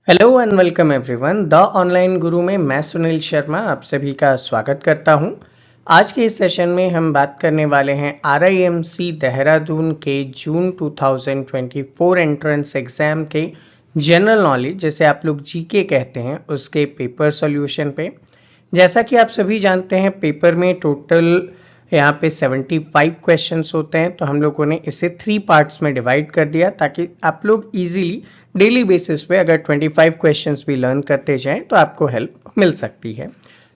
Hello and welcome everyone. The online गुरु में मैं सुनील शर्मा आप सभी का स्वागत करता हूं। आज के इस सेशन में हम बात करने वाले हैं RIMC देहरादून के जून 2024 एंट्रेंस एग्जाम के जनरल नॉलेज, जैसे आप लोग जीके कहते हैं, उसके पेपर सॉल्यूशन पे। जैसा कि आप सभी जानते हैं, पेपर में टोटल यहाँ पे 75 क्वेश्चंस होते हैं, तो हम लोगों ने इसे 3 पार्ट्स में डिवाइड कर दिया ताकि आप लोग इजीली डेली बेसिस पे अगर 25 क्वेश्चंस भी लर्न करते जाएं तो आपको हेल्प मिल सकती है।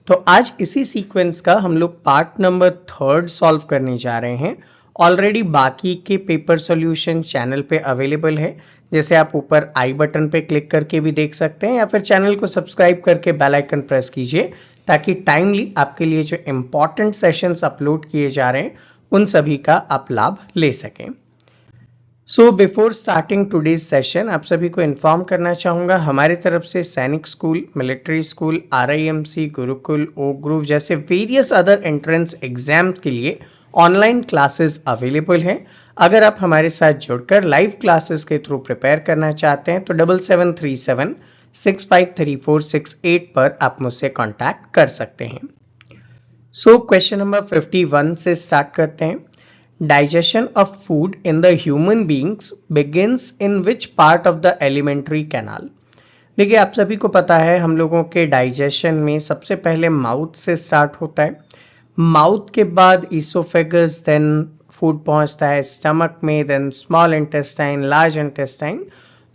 तो आज इसी सीक्वेंस का हम लोग पार्ट नंबर 3 सॉल्व करने जा रहे हैं। ऑलरेडी बाकी के पेपर सॉल्यूशन चैनल पे अवेलेबल है, जैसे आप ऊपर आई बटन पे क्लिक करके भी देख सकते हैं, या फिर चैनल को सब्सक्राइब करके बेल आइकन प्रेस कीजिए ताकि टाइमली आपके लिए जो इंपॉर्टेंट सेशंस अपलोड किए जा रहे हैं उन सभी का आप लाभ ले सकें। So before starting today's session, आप सभी को इन्फॉर्म करना चाहूँगा, हमारे तरफ से Sainik school, military school, RIMC, Gurukul, O group जैसे वेरियस अदर एंट्रेंस एग्जाम के लिए ऑनलाइन क्लासेस अवेलेबल हैं। अगर आप हमारे साथ जुड़कर लाइव क्लासेस के थ्रू प्रिपेयर करना चाहते हैं तो 7737653468 पर आप मुझसे कॉन्टैक्ट कर सकते हैं। सो क्वेश्चन नंबर 51 से स्टार्ट करते हैं। Digestion of food in the human beings begins in which part of the alimentary canal? देखिए, आप सभी को पता है हम लोगों के डाइजेशन में सबसे पहले माउथ से स्टार्ट होता है। माउथ के बाद ईसोफेगस, देन फूड पहुंचता है स्टमक में, then small intestine, large intestine.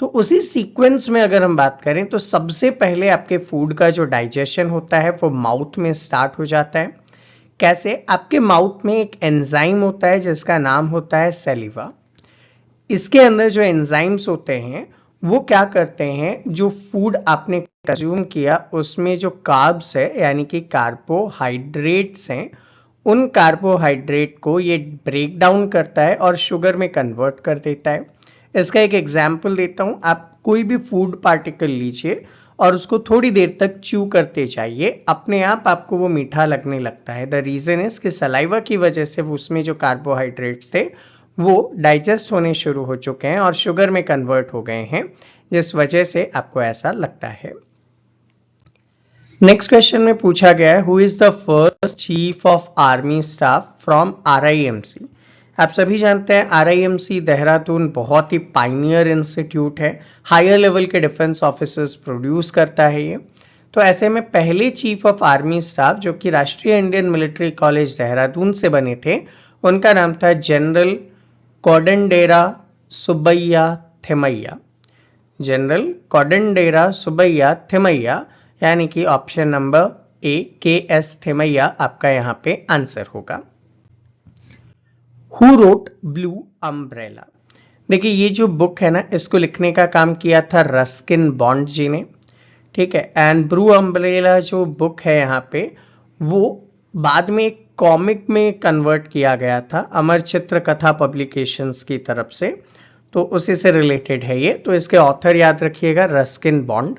तो उसी सीक्वेंस में अगर हम बात करें तो सबसे पहले आपके फूड का जो डाइजेशन होता है वो माउथ में स्टार्ट हो जाता है। कैसे? आपके माउथ में एक एंजाइम होता है जिसका नाम होता है सैलिवा। इसके अंदर जो एंजाइम्स होते हैं वो क्या करते हैं, जो फूड आपने कंज्यूम किया उसमें जो कार्ब्स है यानी कि कार्बोहाइड्रेट्स हैं, उन कार्बोहाइड्रेट को ये ब्रेक डाउन करता है और शुगर में कन्वर्ट कर देता है। इसका एक एग्जाम्पल देता हूं। आप कोई भी फूड पार्टिकल लीजिए और उसको थोड़ी देर तक च्यू करते जाइए, अपने आप आपको वो मीठा लगने लगता है। द रीजन इज कि सलाइवा की वजह से उसमें जो कार्बोहाइड्रेट्स थे वो डाइजेस्ट होने शुरू हो चुके हैं और शुगर में कन्वर्ट हो गए हैं, जिस वजह से आपको ऐसा लगता है। नेक्स्ट क्वेश्चन में पूछा गया है, who is the first chief of army staff from RIMC? आप सभी जानते हैं RIMC देहरादून बहुत ही पाइनियर इंस्टीट्यूट है, हायर लेवल के डिफेंस ऑफिसर्स प्रोड्यूस करता है ये। तो ऐसे में पहले चीफ ऑफ आर्मी स्टाफ जो कि राष्ट्रीय इंडियन मिलिट्री कॉलेज देहरादून से बने थे, उनका नाम था जनरल कोडंडेरा सुब्बैया थिमैया। जनरल कोडंडेरा सुब्बैया थिमैया, यानी कि option number A KS Thimayya आपका यहाँ पे आंसर होगा। Who wrote blue umbrella? देखिए, ये जो बुक है ना, इसको लिखने का काम किया था रस्किन बॉन्ड जी ने, ठीक है। एंड ब्लू अम्ब्रेला जो बुक है यहाँ पे, वो बाद में एक कॉमिक में कन्वर्ट किया गया था अमर चित्र कथा पब्लिकेशंस की तरफ से, तो उसी से रिलेटेड है ये। तो इसके ऑथर याद रखिएगा, Ruskin bond.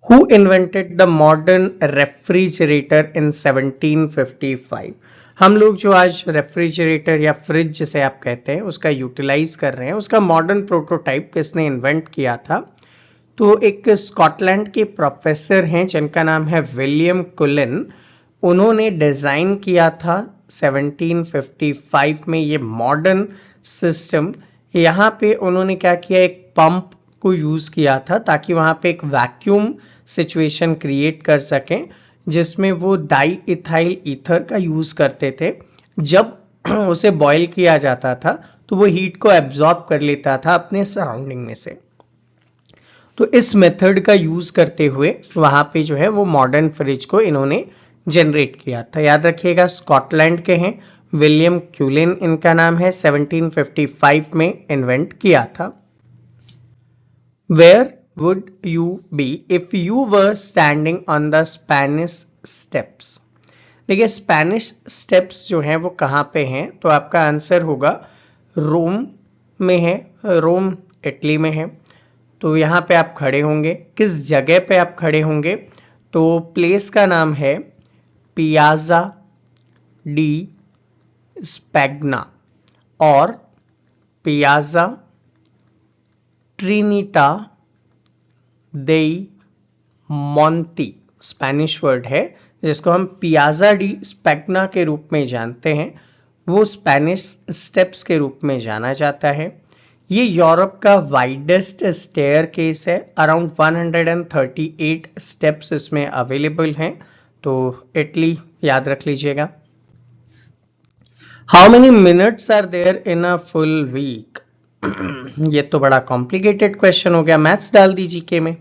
Who invented the modern refrigerator इन 1755? हम लोग जो आज रेफ्रिजरेटर या फ्रिज जिसे आप कहते हैं उसका यूटिलाइज कर रहे हैं, उसका मॉडर्न प्रोटोटाइप किसने इन्वेंट किया था? तो एक स्कॉटलैंड के प्रोफेसर हैं जिनका नाम है विलियम कुलिन। उन्होंने डिजाइन किया था 1755 में ये मॉडर्न सिस्टम। यहाँ पे उन्होंने क्या किया, एक पंप को यूज किया था ताकि वहां पे एक वैक्यूम सिचुएशन क्रिएट कर सकें, जिसमें वो डाई इथाइल ईथर का यूज करते थे। जब उसे बॉयल किया जाता था तो वो हीट को एब्जॉर्ब कर लेता था अपने सराउंडिंग में से। तो इस मेथड का यूज करते हुए वहां पे जो है वो मॉडर्न फ्रिज को इन्होंने जनरेट किया था। याद रखिएगा, स्कॉटलैंड के हैं, विलियम क्यूलिन इनका नाम है, 1755 में इन्वेंट किया था। Where would you be if you were standing on the Spanish steps? देखिए, स्पेनिश स्टेप्स जो हैं वो कहाँ पे हैं, तो आपका आंसर होगा रोम में है। रोम इटली में है। तो यहाँ पे आप खड़े होंगे, किस जगह पे आप खड़े होंगे? तो प्लेस का नाम है पियाजा डी स्पैग्ना और पियाजा ट्रिनिटा देई मोंटी स्पेनिश वर्ड है, जिसको हम पियाजा डी स्पेगना के रूप में जानते हैं, वो स्पेनिश स्टेप्स के रूप में जाना जाता है। ये यूरोप का वाइडेस्ट स्टेयर केस है, अराउंड 138 स्टेप्स इसमें अवेलेबल हैं, तो इटली याद रख लीजिएगा। How many minutes are there in a full week? ये तो बड़ा कॉम्प्लिकेटेड क्वेश्चन हो गया, मैथ्स डाल दीजिए के में,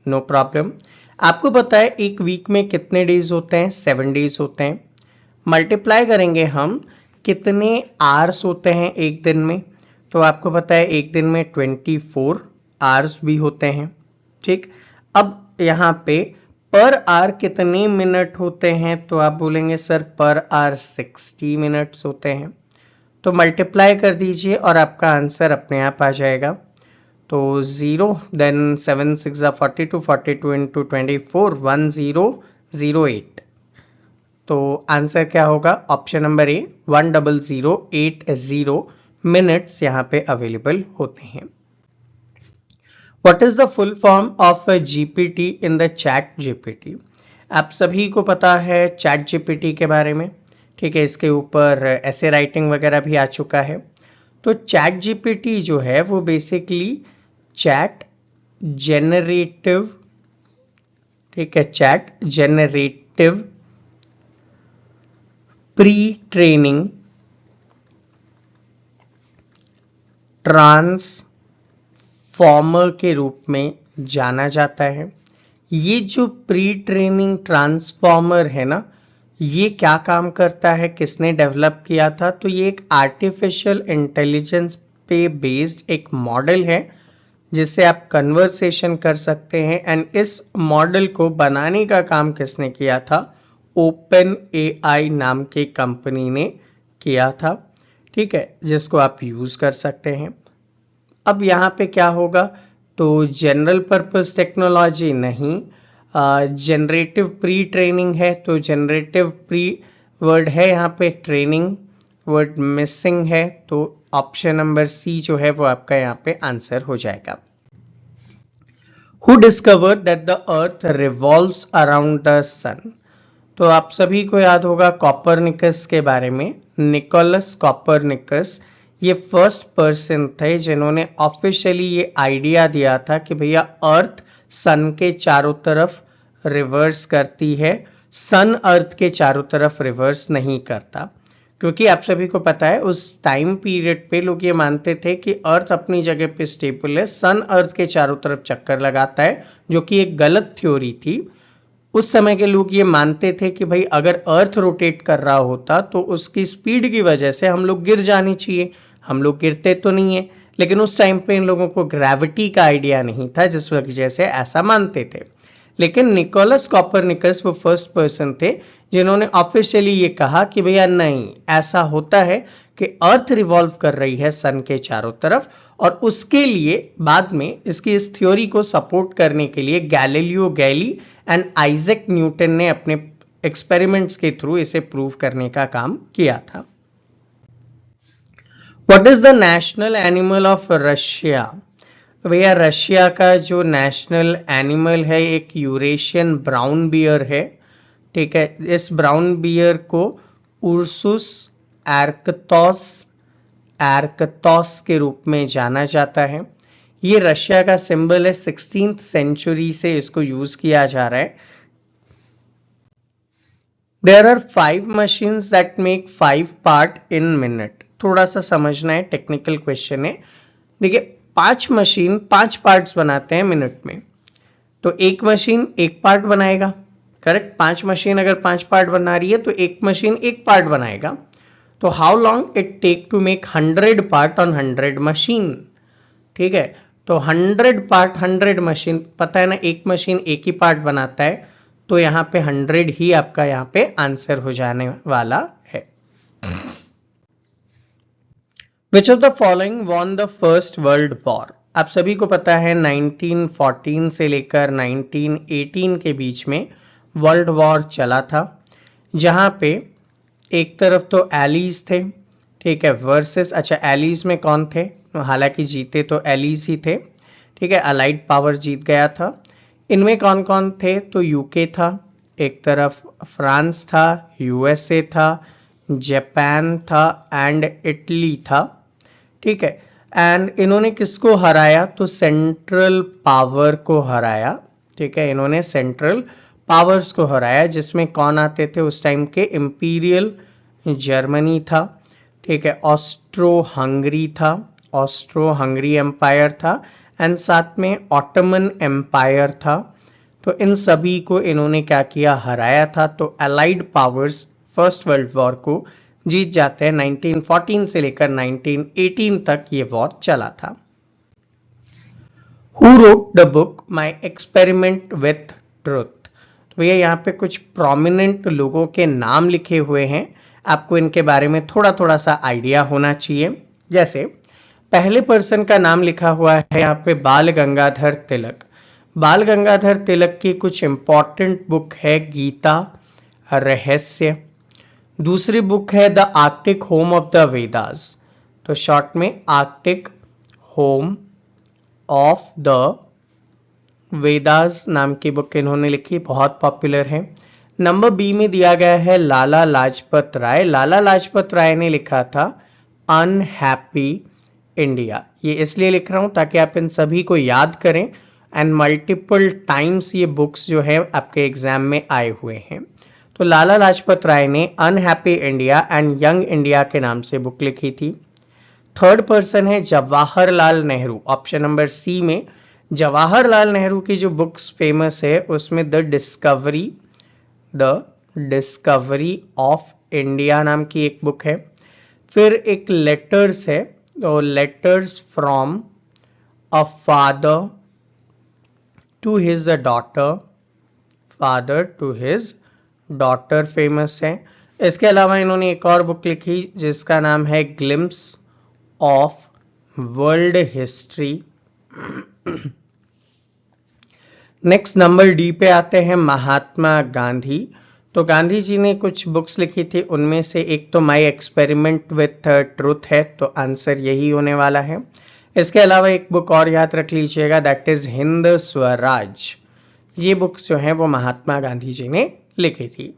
नो प्रॉब्लम। आपको पता है एक वीक में कितने डेज होते हैं? 7 डेज होते हैं। मल्टीप्लाई करेंगे हम कितने आवर्स होते हैं एक दिन में, तो आपको पता है एक दिन में 24 आवर्स भी होते हैं। ठीक, अब यहाँ पे पर आवर कितने मिनट होते हैं, तो आप बोलेंगे सर पर आवर 60 मिनट्स होते हैं। तो मल्टीप्लाई कर दीजिए और आपका आंसर अपने आप आ जाएगा। तो 0 देन 7 6 42 42 इंटू 24 1008। तो आंसर क्या होगा? ऑप्शन नंबर ए 10080 मिनट्स यहाँ पे अवेलेबल होते हैं। What is the full form of GPT in the chat GPT? आप सभी को पता है चैट जीपीटी के बारे में, ठीक है, इसके ऊपर ऐसे राइटिंग वगैरह भी आ चुका है। तो चैट जीपीटी जो है वो बेसिकली चैट जेनरेटिव, ठीक है, chat generative pre training transformer के रूप में जाना जाता है। ये जो प्री ट्रेनिंग ट्रांसफॉर्मर है ना, ये क्या काम करता है, किसने डेवलप किया था? तो ये एक आर्टिफिशियल इंटेलिजेंस पे बेस्ड एक मॉडल है जिससे आप कन्वर्सेशन कर सकते हैं। एंड इस मॉडल को बनाने का काम किसने किया था? ओपन एआई नाम की कंपनी ने किया था, ठीक है, जिसको आप यूज कर सकते हैं। अब यहाँ पे क्या होगा? तो जनरल पर्पस टेक्नोलॉजी नहीं, जनरेटिव प्री ट्रेनिंग है, तो जनरेटिव प्री वर्ड है यहाँ पे, ट्रेनिंग वर्ड मिसिंग है, तो ऑप्शन नंबर सी जो है वो आपका यहाँ पे आंसर हो जाएगा। Who discovered that the earth revolves around the sun? तो आप सभी को याद होगा कॉपरनिकस के बारे में, निकोलस कॉपरनिकस। ये फर्स्ट पर्सन थे जिन्होंने ऑफिशियली ये आइडिया दिया था कि भैया अर्थ सन के चारों तरफ रिवर्स करती है, सन अर्थ के चारों तरफ रिवर्स नहीं करता। क्योंकि आप सभी को पता है उस टाइम पीरियड पे लोग ये मानते थे कि अर्थ अपनी जगह पे स्टेबल है, सन अर्थ के चारों तरफ चक्कर लगाता है, जो कि एक गलत थ्योरी थी। उस समय के लोग ये मानते थे कि भाई अगर अर्थ रोटेट कर रहा होता तो उसकी स्पीड की वजह से हम लोग गिर जानी चाहिए। हम लोग गिरते तो नहीं है, लेकिन उस टाइम पे इन लोगों को ग्रेविटी का आइडिया नहीं था, जिस वजह से ऐसा मानते थे। लेकिन निकोलस कॉपरनिकस वो फर्स्ट पर्सन थे जिन्होंने ऑफिशियली ये कहा कि भैया नहीं, ऐसा होता है कि अर्थ रिवॉल्व कर रही है सन के चारों तरफ। और उसके लिए बाद में इसकी इस थ्योरी को सपोर्ट करने के लिए Galileo Galilei and Isaac Newton ने अपने एक्सपेरिमेंट्स के थ्रू इसे प्रूव करने का काम किया था। What is the national animal of Russia? भैया रशिया का जो नेशनल एनिमल है एक यूरेशियन ब्राउन बियर है, ठीक है। इस ब्राउन बियर को उर्सुस एर्कतोस के रूप में जाना जाता है। ये रशिया का सिंबल है, 16th सेंचुरी से इसको यूज किया जा रहा है। There are 5 machines that make 5 part in minute. थोड़ा सा समझना है, टेक्निकल क्वेश्चन है। देखिए 5 मशीन 5 पार्ट्स बनाते हैं मिनट में, तो एक मशीन एक पार्ट बनाएगा, करेक्ट। 5 मशीन अगर 5 पार्ट बना रही है तो एक मशीन एक पार्ट बनाएगा। तो how long it take to make 100 part on 100 machine, ठीक है। तो 100 पार्ट 100 मशीन, पता है ना, एक मशीन एक ही पार्ट बनाता है, तो यहां पे 100 ही आपका यहां पे आंसर हो जाने वाला है। Which of the following won the first world war? आप सभी को पता है 1914 से लेकर 1918 के बीच में वर्ल्ड वॉर चला था, जहां पे एक तरफ तो एलीज थे, ठीक है, वर्सेस, अच्छा एलीज में कौन थे? हालांकि जीते तो एलीज ही थे, ठीक है, अलाइड पावर जीत गया था। इनमें कौन कौन थे? तो यूके था, एक तरफ फ्रांस था, यूएसए था, जापान था एंड इटली था। ठीक है, एंड इन्होंने किसको हराया? तो सेंट्रल पावर को हराया। ठीक है, इन्होंने सेंट्रल पावर्स को हराया, जिसमें कौन आते थे उस टाइम के? इंपीरियल जर्मनी था, ठीक है, ऑस्ट्रो हंगरी था, ऑस्ट्रो हंगरी एम्पायर था, एंड साथ में ऑटोमन एम्पायर था। तो इन सभी को इन्होंने क्या किया? हराया था। तो allied powers first world war को जीत जाते हैं। 1914 से लेकर 1918 तक ये वॉर चला था। Who wrote the book My Experiment with Truth? तो भैया यहाँ पे कुछ प्रोमिनेंट लोगों के नाम लिखे हुए हैं, आपको इनके बारे में थोड़ा थोड़ा सा आइडिया होना चाहिए। जैसे पहले पर्सन का नाम लिखा हुआ है यहाँ पे बाल गंगाधर तिलक। बाल गंगाधर तिलक की कुछ इंपॉर्टेंट बुक है गीता रहस्य। दूसरी बुक है the Arctic home of the Vedas, तो शॉर्ट में Arctic home of the Vedas नाम की बुक इन्होंने लिखी, बहुत पॉपुलर है। नंबर बी में दिया गया है लाला लाजपत राय। लाला लाजपत राय ने लिखा था अनहैप्पी इंडिया। ये इसलिए लिख रहा हूं ताकि आप इन सभी को याद करें, एंड मल्टीपल टाइम्स ये बुक्स जो है आपके एग्जाम में आए हुए हैं। तो लाला लाजपत राय ने unhappy India and young India के नाम से बुक लिखी थी। थर्ड पर्सन है Jawaharlal Nehru. Option number C में जवाहरलाल नेहरू की जो बुक्स फेमस है उसमें द डिस्कवरी ऑफ इंडिया नाम की एक बुक है। फिर एक लेटर्स है, तो letters from a father to his daughter, father to his daughter famous है। इसके अलावा इन्होंने एक और बुक लिखी जिसका नाम है glimpse of world history. Next number D पे आते हैं महात्मा गांधी। तो गांधी जी ने कुछ बुक्स लिखी थी, उनमें से एक तो माय एक्सपेरिमेंट विथ ट्रूथ है, तो आंसर यही होने वाला है। इसके अलावा एक बुक और याद रख लीजिएगा, दैट इज हिंद स्वराज। ये बुक्स जो है वो महात्मा गांधी जी ने लिखी थी।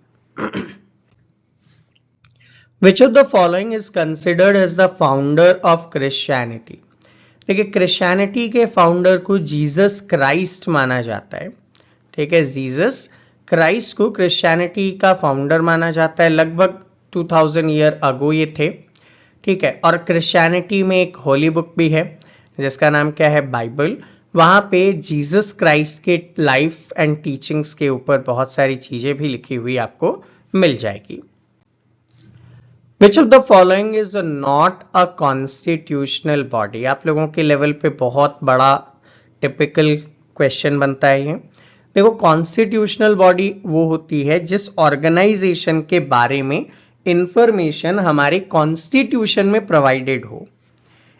Which of the following is considered as the founder of Christianity? देखिए, क्रिश्चियनिटी के फाउंडर को जीसस क्राइस्ट माना जाता है। ठीक है, जीसस क्राइस्ट को क्रिश्चियनिटी का फाउंडर माना जाता है। लगभग 2000 ईयर अगो ये थे। ठीक है, और क्रिश्चियनिटी में एक होली बुक भी है जिसका नाम क्या है? बाइबल। वहां पे जीसस क्राइस्ट के लाइफ एंड टीचिंग्स के ऊपर बहुत सारी चीजें भी लिखी हुई आपको मिल जाएगी। Which of the following is not a constitutional body? आप लोगों के लेवल पे बहुत बड़ा टिपिकल क्वेश्चन बनता है ये। देखो, कॉन्स्टिट्यूशनल बॉडी वो होती है जिस ऑर्गेनाइजेशन के बारे में इंफॉर्मेशन हमारे कॉन्स्टिट्यूशन में प्रोवाइडेड हो।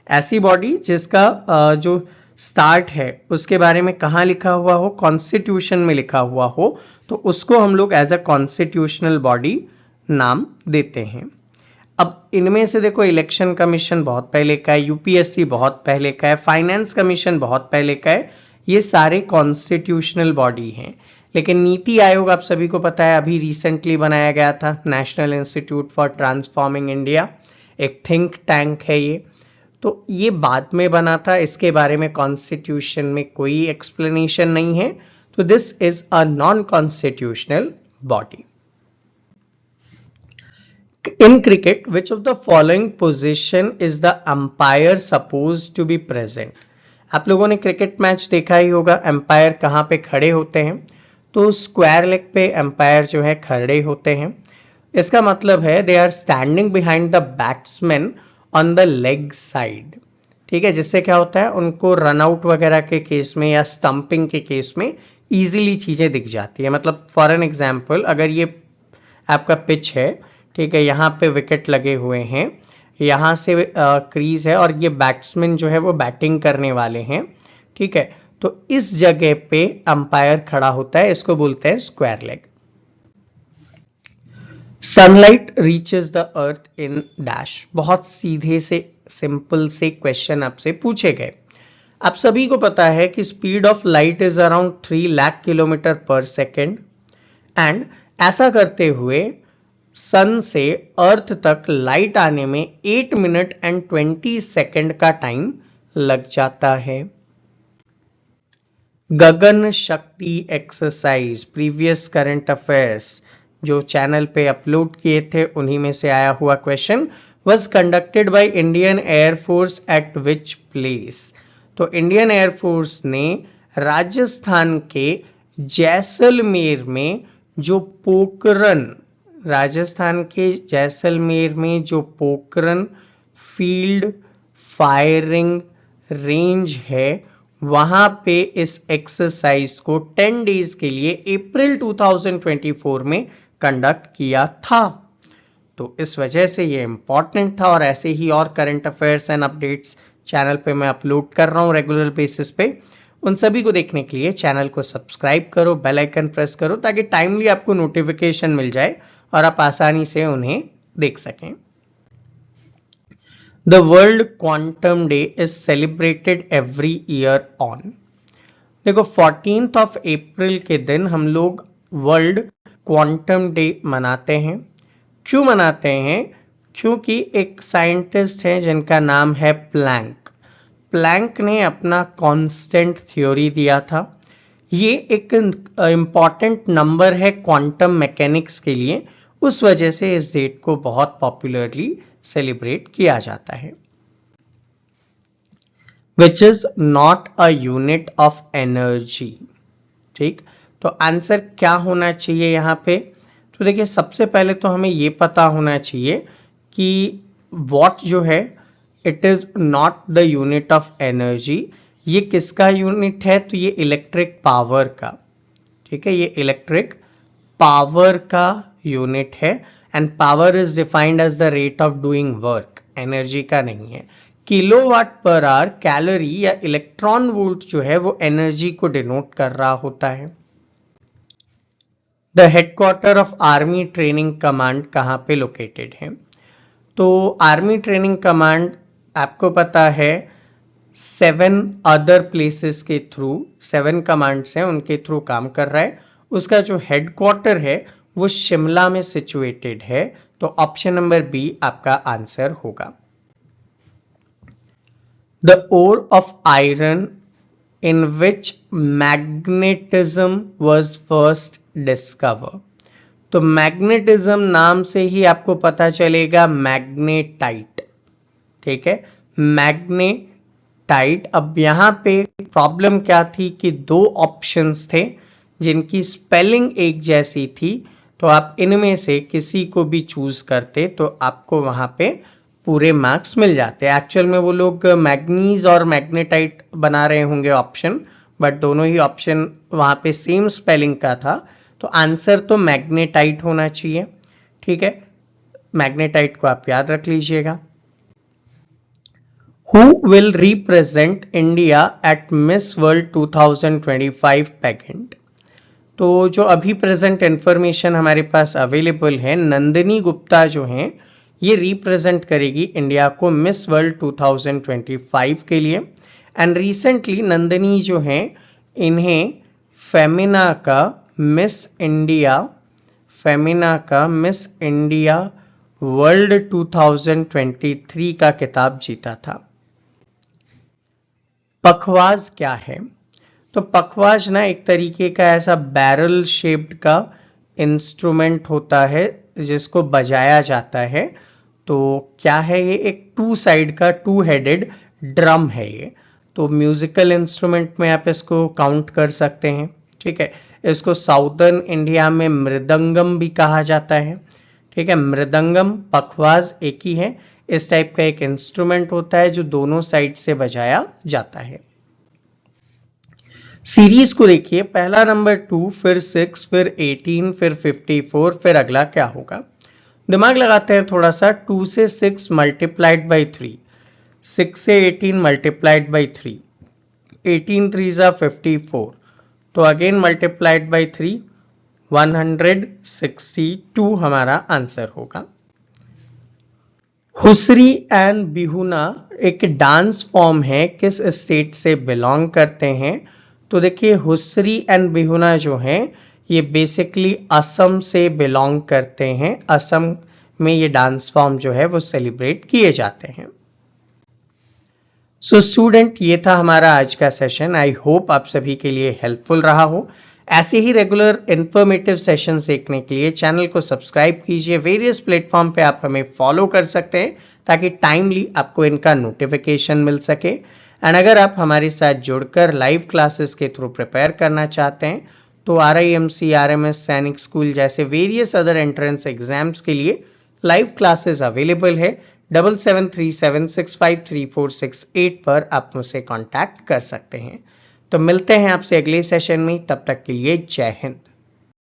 ऐसी बॉडी जिसका जो स्टार्ट है उसके बारे में कहाँ लिखा हुआ हो? कॉन्स्टिट्यूशन में लिखा हुआ हो, तो उसको हम लोग एज अ कॉन्स्टिट्यूशनल बॉडी नाम देते हैं। अब इनमें से देखो, इलेक्शन कमीशन बहुत पहले का है, यूपीएससी बहुत पहले का है, फाइनेंस कमीशन बहुत पहले का है। ये सारे कॉन्स्टिट्यूशनल बॉडी हैं। लेकिन नीति आयोग आप सभी को पता है अभी रिसेंटली बनाया गया था, national institute for transforming India, एक थिंक टैंक है ये। तो ये बाद में बना था, इसके बारे में कॉन्स्टिट्यूशन में कोई एक्सप्लेनेशन नहीं है। तो this is a non constitutional body. In cricket, which of the following position is the umpire supposed to be present? आप लोगों ने क्रिकेट मैच देखा ही होगा, एम्पायर कहाँ पे खड़े होते हैं? तो स्क्वायर लेग पे एम्पायर जो है खड़े होते हैं। इसका मतलब है they are standing behind the batsman on the leg side. ठीक है, जिससे क्या होता है, उनको रन आउट वगैरह के केस में या स्टंपिंग के केस में इजीली चीजें दिख जाती है। मतलब फॉर एन एग्जाम्पल, अगर ये आपका पिच है, ठीक है, यहाँ पे विकेट लगे हुए हैं, यहाँ से क्रीज है और ये बैट्समैन जो है वो बैटिंग करने वाले हैं। ठीक है, तो इस जगह पे अंपायर खड़ा होता है, इसको बोलते हैं square leg. Sunlight reaches the earth in dash. बहुत सीधे से सिंपल से क्वेश्चन आपसे पूछे गए। आप सभी को पता है कि speed of light is around 3 lakh kilometre पर सेकेंड एंड ऐसा करते हुए सन से अर्थ तक लाइट आने में 8 मिनट एंड 20 सेकेंड का टाइम लग जाता है। गगन शक्ति एक्सरसाइज प्रीवियस करंट अफेयर्स जो चैनल पे अपलोड किए थे उन्हीं में से आया हुआ question was conducted by Indian air force eight which place. तो इंडियन एयरफोर्स ने राजस्थान के जैसलमेर में जो पोखरन राजस्थान के जैसलमेर में जो पोखरन फील्ड फायरिंग रेंज है वहां पे इस एक्सरसाइज को 10 डेज के लिए अप्रैल 2024 में कंडक्ट किया था। तो इस वजह से ये इंपॉर्टेंट था और ऐसे ही और current affairs and updates channel पे मैं अपलोड कर रहा हूं रेगुलर बेसिस पे। उन सभी को देखने के लिए चैनल को सब्सक्राइब करो, बेल आइकन प्रेस करो ताकि टाइमली आपको नोटिफिकेशन मिल जाए और आप आसानी से उन्हें देख सकें। The World Quantum Day is celebrated every year on। देखो 14th of April के दिन हम लोग वर्ल्ड क्वांटम डे मनाते हैं। क्यों मनाते हैं? क्योंकि एक साइंटिस्ट है जिनका नाम है प्लैंक। प्लैंक ने अपना कांस्टेंट थ्योरी दिया था। ये एक इंपॉर्टेंट नंबर है क्वांटम मैकेनिक्स के लिए, उस वजह से इस डेट को बहुत पॉपुलरली सेलिब्रेट किया जाता है। Which is not a unit of energy. ठीक, तो आंसर क्या होना चाहिए यहां पे? तो देखिए सबसे पहले तो हमें यह पता होना चाहिए कि वॉट जो है it is not the unit of energy. ये किसका यूनिट है? तो ये इलेक्ट्रिक पावर का। ठीक है, ये इलेक्ट्रिक पावर का यूनिट है and power is defined as the rate of doing work, energy का नहीं है। किलोवाट पर आवर, कैलोरी या इलेक्ट्रॉन वोल्ट जो है वो एनर्जी को डिनोट कर रहा होता है। The headquarter of army training command कहां पे लोकेटेड है? तो आर्मी ट्रेनिंग कमांड आपको पता है 7 अदर प्लेसेस के थ्रू, 7 कमांड्स हैं उनके थ्रू काम कर रहा है। उसका जो हेडक्वार्टर है वो शिमला में सिचुएटेड है। तो ऑप्शन नंबर बी आपका आंसर होगा। The ore of iron in which magnetism was first discover. तो मैग्नेटिज्म नाम से ही आपको पता चलेगा मैग्नेटाइट। ठीक है, मैग्नेटाइट। अब यहां पे प्रॉब्लम क्या थी कि 2 ऑप्शंस थे जिनकी स्पेलिंग एक जैसी थी, तो आप इनमें से किसी को भी चूज करते तो आपको वहां पे पूरे मार्क्स मिल जाते। एक्चुअल में वो लोग मैग्नीज और मैग्नेटाइट बना रहे होंगे ऑप्शन, बट दोनों ही ऑप्शन वहां पे सेम स्पेलिंग का था, तो आंसर तो मैग्नेटाइट होना चाहिए। ठीक है, मैग्नेटाइट को आप याद रख लीजिएगा। Who will represent India at Miss World 2025 pageant? तो जो अभी प्रेजेंट इंफॉर्मेशन हमारे पास अवेलेबल है, नंदिनी गुप्ता जो हैं ये रिप्रेजेंट करेगी इंडिया को मिस वर्ल्ड 2025 के लिए। एंड रिसेंटली नंदिनी जो हैं इन्हें फेमिना का मिस इंडिया वर्ल्ड 2023 का खिताब जीता था। पखवाज क्या है? तो पखवाज ना एक तरीके का ऐसा बैरल शेप्ड का इंस्ट्रूमेंट होता है जिसको बजाया जाता है। तो क्या है ये? एक 2 साइड का 2 हेडेड ड्रम है ये। तो म्यूजिकल इंस्ट्रूमेंट में आप इसको काउंट कर सकते हैं। ठीक है, इसको साउदर्न इंडिया में मृदंगम भी कहा जाता है। ठीक है, मृदंगम पखवाज एक ही है। इस टाइप का एक इंस्ट्रूमेंट होता है जो दोनों साइड से बजाया जाता है। सीरीज को देखिए, पहला नंबर 2, फिर 6, फिर 18, फिर 54, फिर अगला क्या होगा? दिमाग लगाते हैं थोड़ा सा। 2 से 6 मल्टीप्लाइड बाई 3, 6 से 18 मल्टीप्लाइड बाई 3, 18 3 जा 54, तो अगेन मल्टीप्लाइड बाई 3, 162 हमारा आंसर होगा। हुसरी एंड बिहुना एक डांस फॉर्म है, किस स्टेट से बिलोंग करते हैं? तो देखिए हुसरी एंड बिहुना जो हैं ये बेसिकली असम से बिलोंग करते हैं। असम में ये डांस फॉर्म जो है वो सेलिब्रेट किए जाते हैं। सो स्टूडेंट, ये था हमारा आज का सेशन। आई होप आप सभी के लिए हेल्पफुल रहा हो। ऐसे ही रेगुलर इंफॉर्मेटिव सेशंस देखने के लिए चैनल को सब्सक्राइब कीजिए। वेरियस प्लेटफॉर्म पे आप हमें फॉलो कर सकते हैं ताकि टाइमली आपको इनका नोटिफिकेशन मिल सके। एंड अगर आप हमारे साथ जुड़कर लाइव क्लासेस के थ्रू प्रिपेयर करना चाहते हैं तो RIMC, RMS, सैनिक स्कूल जैसे वेरियस अदर एंट्रेंस एग्जाम्स के लिए लाइव क्लासेस अवेलेबल है। 7737653468 पर आप मुझसे कांटेक्ट कर सकते हैं। तो मिलते हैं आपसे अगले सेशन में, तब तक के लिए जय हिंद।